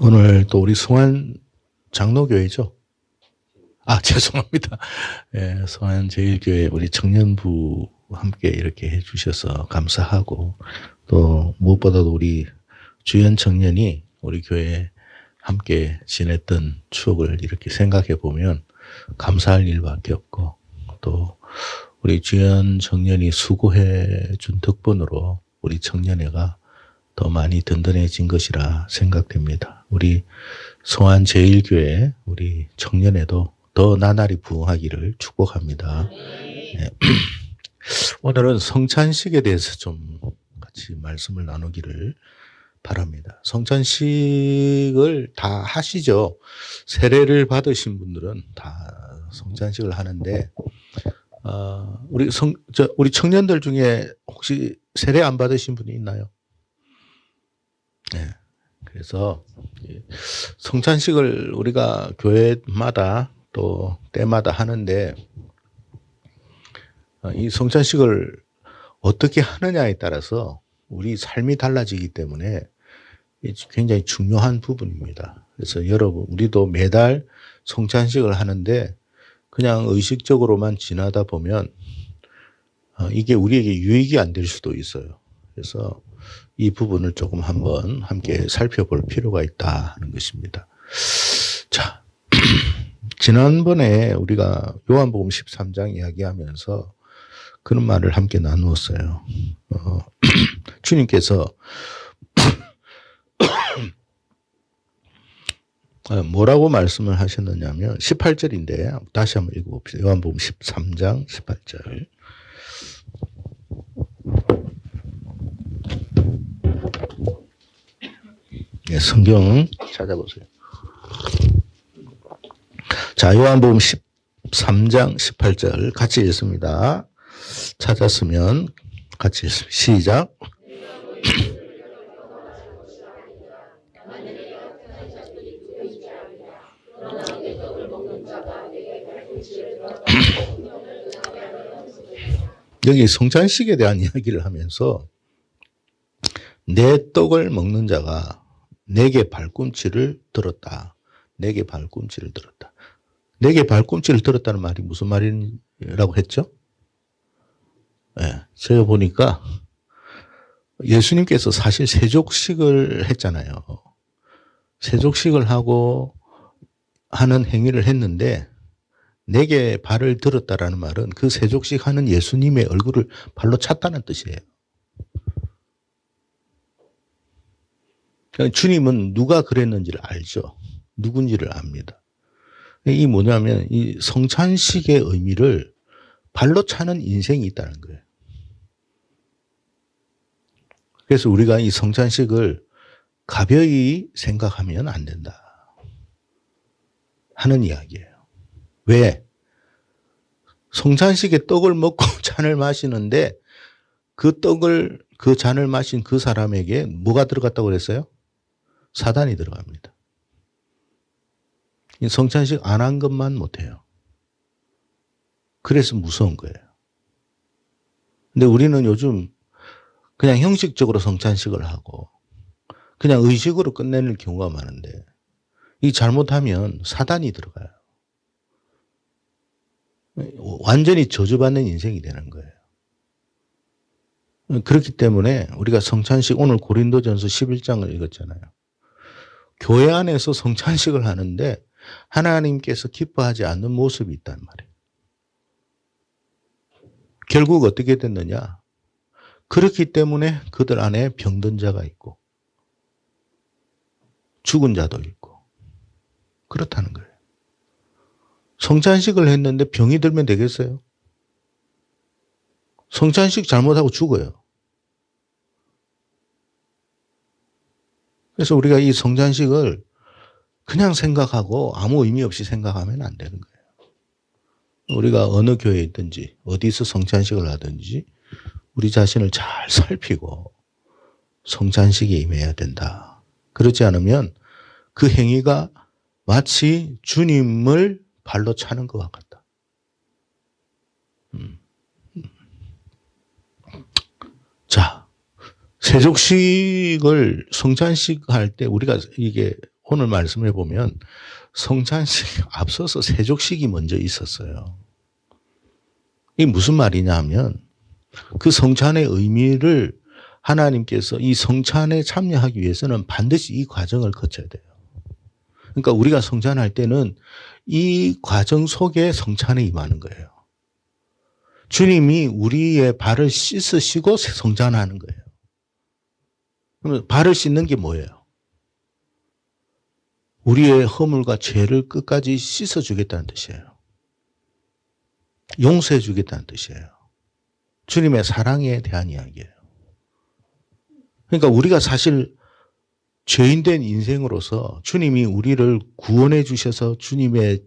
오늘 또 우리 성안 장로교회죠. 죄송합니다. 예, 성안 제일교회 우리 청년부 함께 이렇게 해주셔서 감사하고, 또 무엇보다도 우리 주연 청년이 우리 교회에 함께 지냈던 추억을 이렇게 생각해 보면 감사할 일밖에 없고, 또 우리 주연 청년이 수고해 준 덕분으로 우리 청년회가 더 많이 든든해진 것이라 생각됩니다. 우리 성안 제일교회 우리 청년회도 더 나날이 부흥하기를 축복합니다. 네. 오늘은 성찬식에 대해서 좀 같이 말씀을 나누기를 바랍니다. 성찬식을 다 하시죠. 세례를 받으신 분들은 다 성찬식을 하는데, 우리 청년들 중에 혹시 세례 안 받으신 분이 있나요? 네. 그래서 성찬식을 우리가 교회마다 또 때마다 하는데, 이 성찬식을 어떻게 하느냐에 따라서 우리 삶이 달라지기 때문에 굉장히 중요한 부분입니다. 그래서 여러분, 우리도 매달 성찬식을 하는데 그냥 의식적으로만 지나다 보면 이게 우리에게 유익이 안 될 수도 있어요. 그래서 이 부분을 조금 한번 함께 살펴볼 필요가 있다 하는 것입니다. 자, 지난번에 우리가 요한복음 13장 이야기하면서 그런 말을 함께 나누었어요. 주님께서 뭐라고 말씀을 하셨느냐면 18절인데 다시 한번 읽어봅시다. 요한복음 13장 18절. 네, 성경 찾아보세요. 자, 요한복음 13장 18절 같이 읽습니다. 찾았으면 같이 읽습니다. 시작. 여기 성찬식에 대한 이야기를 하면서 내 떡을 먹는 자가 내게 발꿈치를 들었다. 내게 발꿈치를 들었다. 내게 발꿈치를 들었다는 말이 무슨 말이라고 했죠? 네, 제가 보니까 예수님께서 사실 세족식을 했잖아요. 세족식을 하고 하는 행위를 했는데 내게 발을 들었다라는 말은 그 세족식 하는 예수님의 얼굴을 발로 찼다는 뜻이에요. 주님은 누가 그랬는지를 알죠. 누군지를 압니다. 이 뭐냐면 이 성찬식의 의미를 발로 차는 인생이 있다는 거예요. 그래서 우리가 이 성찬식을 가벼이 생각하면 안 된다 하는 이야기예요. 왜? 성찬식에 떡을 먹고 잔을 마시는데 그 잔을 마신 그 사람에게 뭐가 들어갔다고 그랬어요? 사단이 들어갑니다. 성찬식 안 한 것만 못해요. 그래서 무서운 거예요. 근데 우리는 요즘 그냥 형식적으로 성찬식을 하고 그냥 의식으로 끝내는 경우가 많은데, 이 잘못하면 사단이 들어가요. 완전히 저주받는 인생이 되는 거예요. 그렇기 때문에 우리가 성찬식, 오늘 고린도전서 11장을 읽었잖아요. 교회 안에서 성찬식을 하는데 하나님께서 기뻐하지 않는 모습이 있단 말이에요. 결국 어떻게 됐느냐? 그렇기 때문에 그들 안에 병든 자가 있고 죽은 자도 있고 그렇다는 거예요. 성찬식을 했는데 병이 들면 되겠어요? 성찬식 잘못하고 죽어요. 그래서 우리가 이 성찬식을 그냥 생각하고 아무 의미 없이 생각하면 안 되는 거예요. 우리가 어느 교회에 있든지 어디서 성찬식을 하든지 우리 자신을 잘 살피고 성찬식에 임해야 된다. 그렇지 않으면 그 행위가 마치 주님을 발로 차는 것과 같다. 자, 세족식을 성찬식 할 때 우리가 이게 오늘 말씀해 보면 성찬식 앞서서 세족식이 먼저 있었어요. 이게 무슨 말이냐 하면 그 성찬의 의미를 하나님께서 이 성찬에 참여하기 위해서는 반드시 이 과정을 거쳐야 돼요. 그러니까 우리가 성찬할 때는 이 과정 속에 성찬에 임하는 거예요. 주님이 우리의 발을 씻으시고 성찬하는 거예요. 그러면 발을 씻는 게 뭐예요? 우리의 허물과 죄를 끝까지 씻어주겠다는 뜻이에요. 용서해 주겠다는 뜻이에요. 주님의 사랑에 대한 이야기예요. 그러니까 우리가 사실 죄인된 인생으로서 주님이 우리를 구원해 주셔서 주님의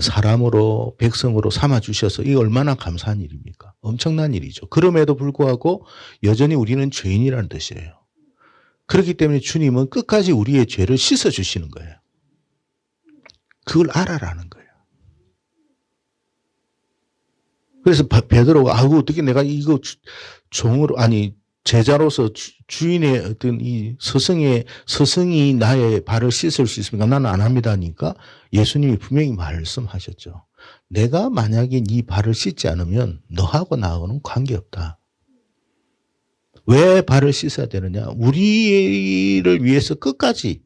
사람으로 백성으로 삼아 주셔서 이게 얼마나 감사한 일입니까? 엄청난 일이죠. 그럼에도 불구하고 여전히 우리는 죄인이라는 뜻이에요. 그렇기 때문에 주님은 끝까지 우리의 죄를 씻어 주시는 거예요. 그걸 알아라는 거예요. 그래서 베드로가 어떻게 내가 이거 종으로 제자로서 주인의 어떤 이 스승이 나의 발을 씻을 수 있습니까? 나는 안 합니다니까 예수님이 분명히 말씀하셨죠. 내가 만약에 네 발을 씻지 않으면 너하고 나하고는 관계없다. 왜 발을 씻어야 되느냐? 우리를 위해서 끝까지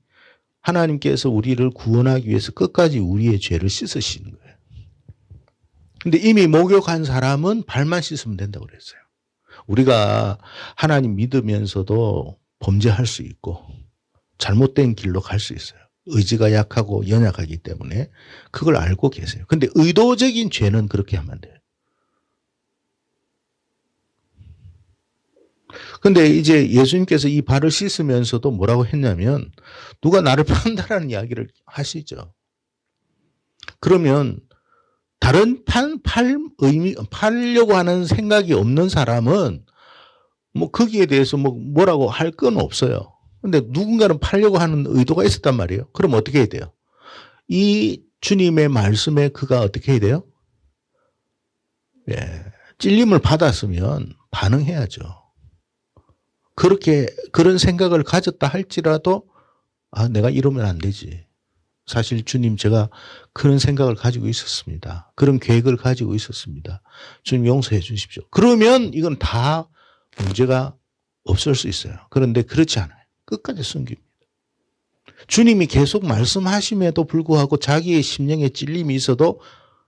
하나님께서 우리를 구원하기 위해서 끝까지 우리의 죄를 씻으시는 거예요. 근데 이미 목욕한 사람은 발만 씻으면 된다고 그랬어요. 우리가 하나님 믿으면서도 범죄할 수 있고 잘못된 길로 갈 수 있어요. 의지가 약하고 연약하기 때문에 그걸 알고 계세요. 근데 의도적인 죄는 그렇게 하면 안 돼요. 근데 이제 예수님께서 이 발을 씻으면서도 뭐라고 했냐면 누가 나를 판다라는 이야기를 하시죠. 그러면 다른 팔려고 하는 생각이 없는 사람은 뭐 거기에 대해서 뭐라고 할 건 없어요. 근데 누군가는 팔려고 하는 의도가 있었단 말이에요. 그럼 어떻게 해야 돼요? 이 주님의 말씀에 그가 어떻게 해야 돼요? 찔림을 받았으면 반응해야죠. 그런 생각을 가졌다 할지라도 내가 이러면 안 되지. 사실 주님 제가 그런 생각을 가지고 있었습니다. 그런 계획을 가지고 있었습니다. 주님 용서해 주십시오. 그러면 이건 다 문제가 없을 수 있어요. 그런데 그렇지 않아요. 끝까지 숨깁니다. 주님이 계속 말씀하심에도 불구하고 자기의 심령에 찔림이 있어도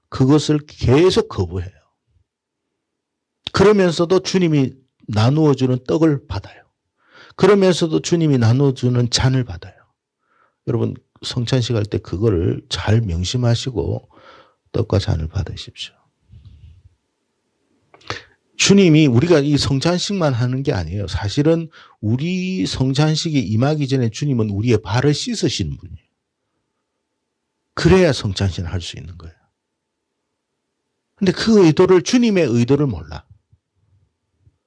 그것을 계속 거부해요. 그러면서도 주님이 나누어주는 떡을 받아요. 그러면서도 주님이 나누어주는 잔을 받아요. 여러분 성찬식 할 때 그거를 잘 명심하시고 떡과 잔을 받으십시오. 주님이 우리가 이 성찬식만 하는 게 아니에요. 사실은 우리 성찬식이 임하기 전에 주님은 우리의 발을 씻으시는 분이에요. 그래야 성찬식을 할 수 있는 거예요. 근데 그 의도를 주님의 의도를 몰라.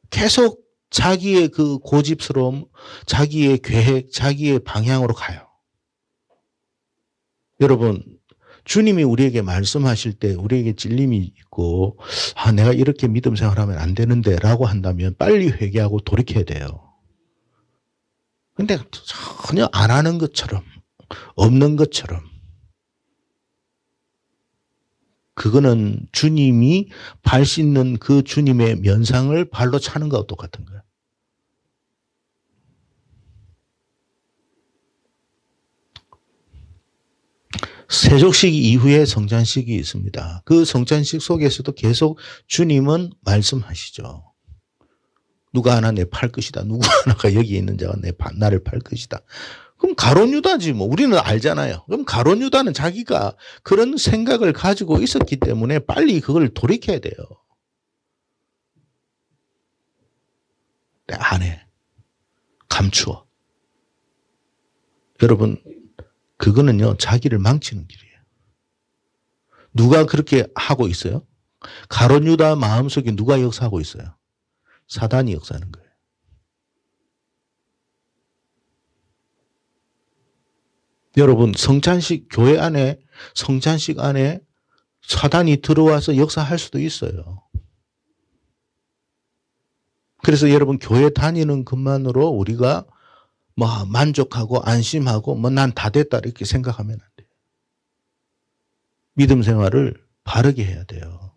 계속 자기의 그 고집스러움, 자기의 계획, 자기의 방향으로 가요. 여러분 주님이 우리에게 말씀하실 때 우리에게 찔림이 있고 내가 이렇게 믿음 생활하면 안 되는데 라고 한다면 빨리 회개하고 돌이켜야 돼요. 근데 전혀 안 하는 것처럼 없는 것처럼 그거는 주님이 발 씻는 그 주님의 면상을 발로 차는 것과 똑같은 거예요. 세족식 이후에 성찬식이 있습니다. 그 성찬식 속에서도 계속 주님은 말씀하시죠. 누가 하나 내 팔 것이다. 누구 하나가 여기 있는 자가 나를 팔 것이다. 그럼 가룟 유다지 뭐. 우리는 알잖아요. 그럼 가룟 유다는 자기가 그런 생각을 가지고 있었기 때문에 빨리 그걸 돌이켜야 돼요. 안 해. 감추어. 여러분 그거는요 자기를 망치는 길이에요. 누가 그렇게 하고 있어요? 가룟 유다 마음속에 누가 역사하고 있어요? 사단이 역사하는 거예요. 여러분 성찬식 교회 안에 성찬식 안에 사단이 들어와서 역사할 수도 있어요. 그래서 여러분 교회 다니는 것만으로 우리가 뭐 만족하고 안심하고 뭐 난 다 됐다 이렇게 생각하면 안 돼요. 믿음 생활을 바르게 해야 돼요.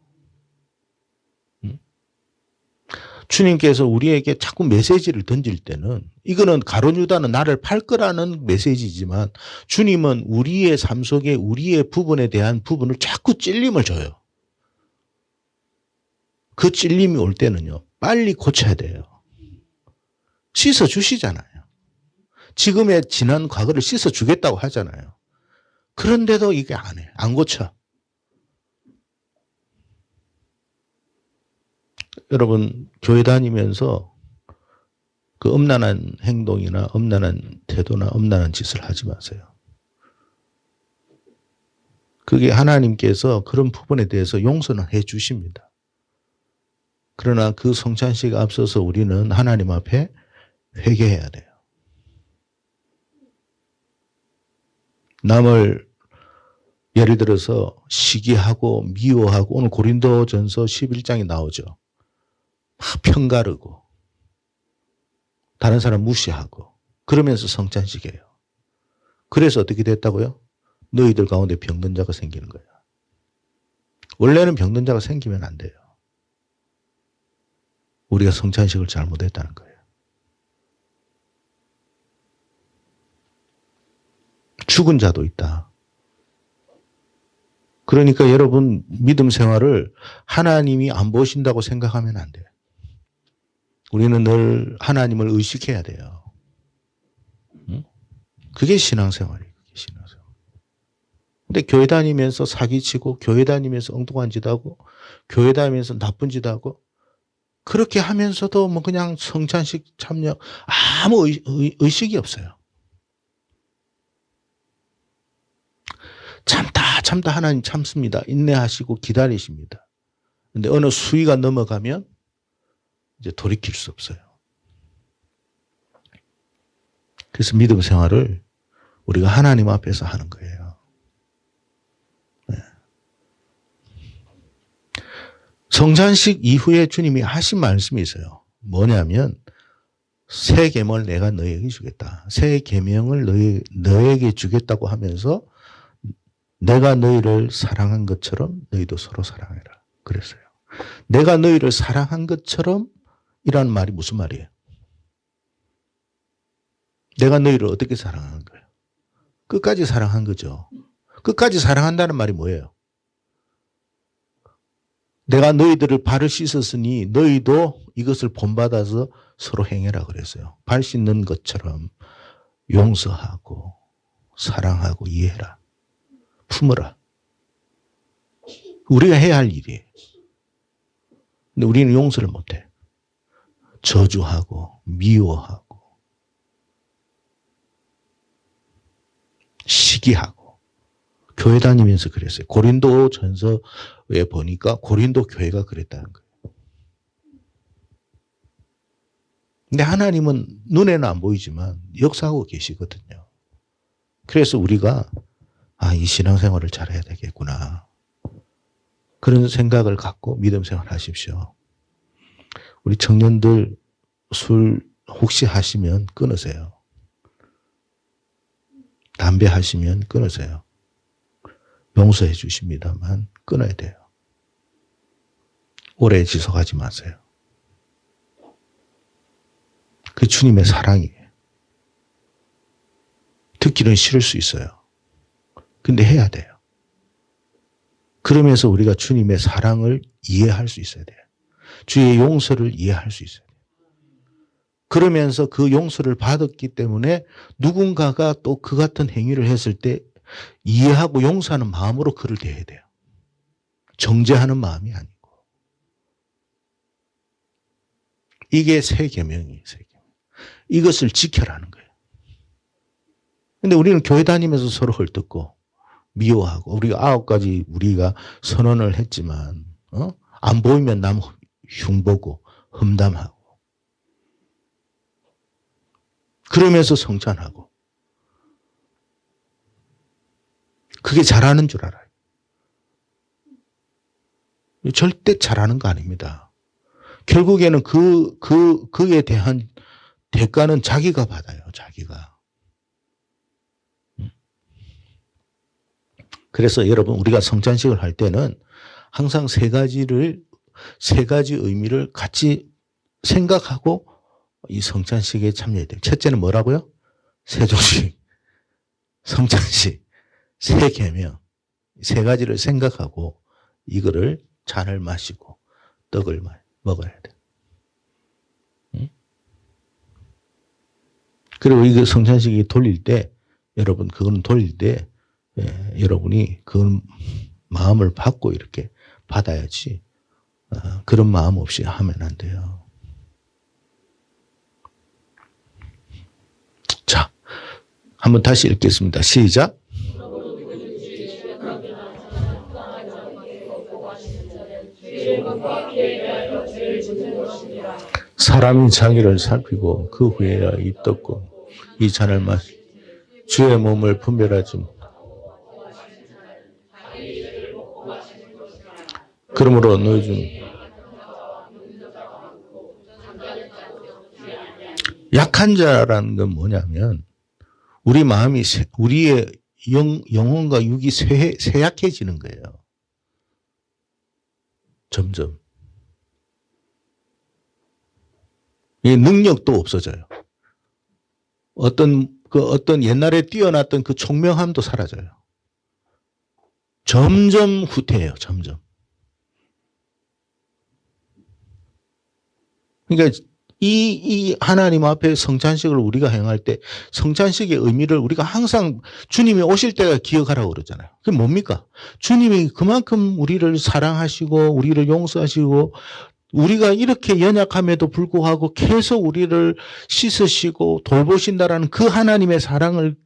주님께서 우리에게 자꾸 메시지를 던질 때는 이거는 가룟 유다는 나를 팔 거라는 메시지지만 주님은 우리의 삶 속에 우리의 부분에 대한 부분을 자꾸 찔림을 줘요. 그 찔림이 올 때는요. 빨리 고쳐야 돼요. 씻어주시잖아요. 지금의 지난 과거를 씻어주겠다고 하잖아요. 그런데도 이게 안 해. 안 고쳐. 여러분 교회 다니면서 그 음란한 행동이나 음란한 태도나 음란한 짓을 하지 마세요. 그게 하나님께서 그런 부분에 대해서 용서는 해 주십니다. 그러나 그 성찬식에 앞서서 우리는 하나님 앞에 회개해야 돼요. 남을 예를 들어서 시기하고 미워하고 오늘 고린도전서 11장에 나오죠. 막 편가르고 다른 사람 무시하고 그러면서 성찬식이에요. 그래서 어떻게 됐다고요? 너희들 가운데 병든 자가 생기는 거예요. 원래는 병든 자가 생기면 안 돼요. 우리가 성찬식을 잘못했다는 거예요. 죽은 자도 있다. 그러니까 여러분 믿음 생활을 하나님이 안 보신다고 생각하면 안 돼요. 우리는 늘 하나님을 의식해야 돼요. 그게 신앙생활이에요. 그게 신앙생활. 근데 교회 다니면서 사기치고 교회 다니면서 엉뚱한 짓 하고 교회 다니면서 나쁜 짓 하고 그렇게 하면서도 뭐 그냥 성찬식 참여 아무 의식이 없어요. 참다 하나님 참습니다. 인내하시고 기다리십니다. 근데 어느 수위가 넘어가면 이제 돌이킬 수 없어요. 그래서 믿음 생활을 우리가 하나님 앞에서 하는 거예요. 네. 성찬식 이후에 주님이 하신 말씀이 있어요. 뭐냐면 새 계명을 내가 너에게 주겠다. 새 계명을 너에게 주겠다고 하면서 내가 너희를 사랑한 것처럼 너희도 서로 사랑해라. 그랬어요. 내가 너희를 사랑한 것처럼 이라는 말이 무슨 말이에요? 내가 너희를 어떻게 사랑하는 거예요? 끝까지 사랑한 거죠. 끝까지 사랑한다는 말이 뭐예요? 내가 너희들을 발을 씻었으니 너희도 이것을 본받아서 서로 행해라 그랬어요. 발 씻는 것처럼 용서하고 사랑하고 이해해라. 품어라. 우리가 해야 할 일이에요. 근데 우리는 용서를 못해. 저주하고 미워하고 시기하고 교회 다니면서 그랬어요. 고린도 전서에 보니까 고린도 교회가 그랬다는 거예요. 근데 하나님은 눈에는 안 보이지만 역사하고 계시거든요. 그래서 우리가 이 신앙생활을 잘해야 되겠구나. 그런 생각을 갖고 믿음 생활 하십시오. 우리 청년들 술 혹시 하시면 끊으세요. 담배 하시면 끊으세요. 용서해 주십니다만 끊어야 돼요. 오래 지속하지 마세요. 그 주님의 사랑이에요. 듣기는 싫을 수 있어요. 근데 해야 돼요. 그러면서 우리가 주님의 사랑을 이해할 수 있어야 돼요. 주의 용서를 이해할 수 있어야 돼요. 그러면서 그 용서를 받았기 때문에 누군가가 또 그 같은 행위를 했을 때 이해하고 용서하는 마음으로 그를 대해야 돼요. 정죄하는 마음이 아니고. 이게 새 계명이에요. 새 계명. 이것을 지켜라는 거예요. 근데 우리는 교회 다니면서 서로 헐뜯고 미워하고 우리가 9가지 우리가 선언을 했지만 안 보이면 남 흉보고 험담하고 그러면서 성찬하고 그게 잘하는 줄 알아요. 절대 잘하는 거 아닙니다. 결국에는 그에 대한 대가는 자기가 받아요. 자기가. 그래서 여러분 우리가 성찬식을 할 때는 항상 세 가지 의미를 같이 생각하고 이 성찬식에 참여해야 돼요. 첫째는 뭐라고요? 세종식, 성찬식, 세계명. 세 가지를 생각하고 이거를 잔을 마시고 떡을 먹어야 돼요. 그리고 이거 성찬식이 돌릴 때 여러분 그거는 돌릴 때 여러분이 그 마음을 받고 이렇게 받아야지 그런 마음 없이 하면 안 돼요. 자, 한번 다시 읽겠습니다. 시작. 사람이 자기를 살피고 그 후에야 이 떡과 이 잔을 마시 주의 몸을 분별하지 그러므로 너희 중 약한 자라는 건 뭐냐면 우리 마음이 우리의 영혼과 육이 쇠약해지는 거예요. 점점. 이 능력도 없어져요. 어떤 옛날에 뛰어났던 그 총명함도 사라져요. 점점 후퇴해요. 점점. 그러니까 이 하나님 앞에 성찬식을 우리가 행할 때 성찬식의 의미를 우리가 항상 주님이 오실 때가 기억하라고 그러잖아요. 그게 뭡니까? 주님이 그만큼 우리를 사랑하시고 우리를 용서하시고 우리가 이렇게 연약함에도 불구하고 계속 우리를 씻으시고 돌보신다라는 그 하나님의 사랑을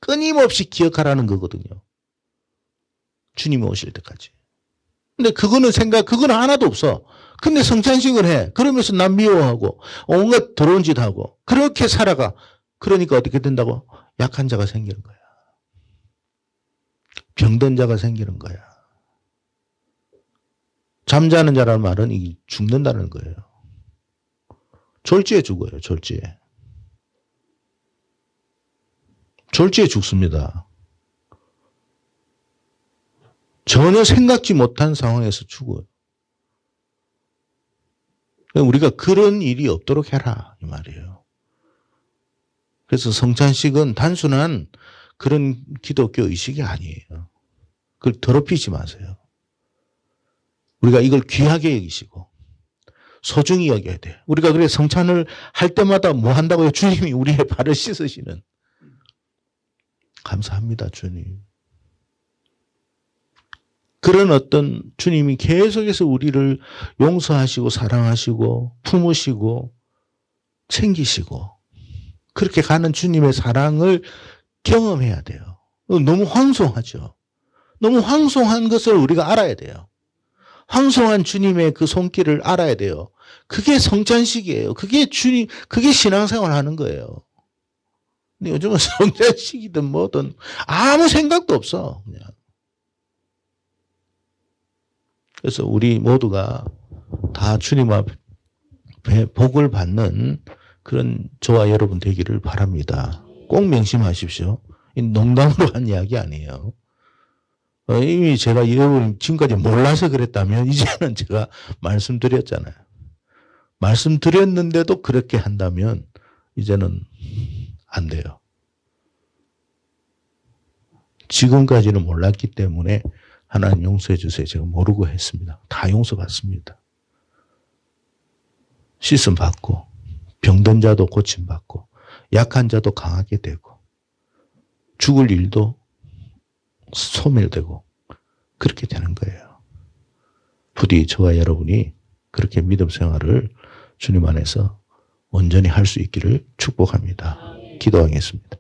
끊임없이 기억하라는 거거든요. 주님이 오실 때까지. 근데 그거는 하나도 없어. 근데 성찬식을 해. 그러면서 난 미워하고 온갖 더러운 짓 하고 그렇게 살아가. 그러니까 어떻게 된다고? 약한 자가 생기는 거야. 병든 자가 생기는 거야. 잠자는 자라는 말은 이게 죽는다는 거예요. 졸지에 죽어요. 졸지에. 졸지에 죽습니다. 전혀 생각지 못한 상황에서 죽어요. 우리가 그런 일이 없도록 해라 이 말이에요. 그래서 성찬식은 단순한 그런 기독교 의식이 아니에요. 그걸 더럽히지 마세요. 우리가 이걸 귀하게 여기시고 소중히 여겨야 돼요. 우리가 그래 성찬을 할 때마다 뭐 한다고요? 주님이 우리의 발을 씻으시는. 감사합니다 주님. 그런 어떤 주님이 계속해서 우리를 용서하시고 사랑하시고 품으시고 챙기시고 그렇게 가는 주님의 사랑을 경험해야 돼요. 너무 황송하죠. 너무 황송한 것을 우리가 알아야 돼요. 황송한 주님의 그 손길을 알아야 돼요. 그게 성찬식이에요. 그게 신앙생활 하는 거예요. 근데 요즘은 성찬식이든 뭐든 아무 생각도 없어. 그냥. 그래서 우리 모두가 다 주님 앞에 복을 받는 그런 저와 여러분 되기를 바랍니다. 꼭 명심하십시오. 농담으로 한 이야기 아니에요. 이미 제가 여러분 지금까지 몰라서 그랬다면 이제는 제가 말씀드렸잖아요. 말씀드렸는데도 그렇게 한다면 이제는 안 돼요. 지금까지는 몰랐기 때문에 하나님 용서해 주세요. 제가 모르고 했습니다. 다 용서받습니다. 씻음 받고 병든 자도 고침 받고 약한 자도 강하게 되고 죽을 일도 소멸되고 그렇게 되는 거예요. 부디 저와 여러분이 그렇게 믿음 생활을 주님 안에서 온전히 할 수 있기를 축복합니다. 기도하겠습니다.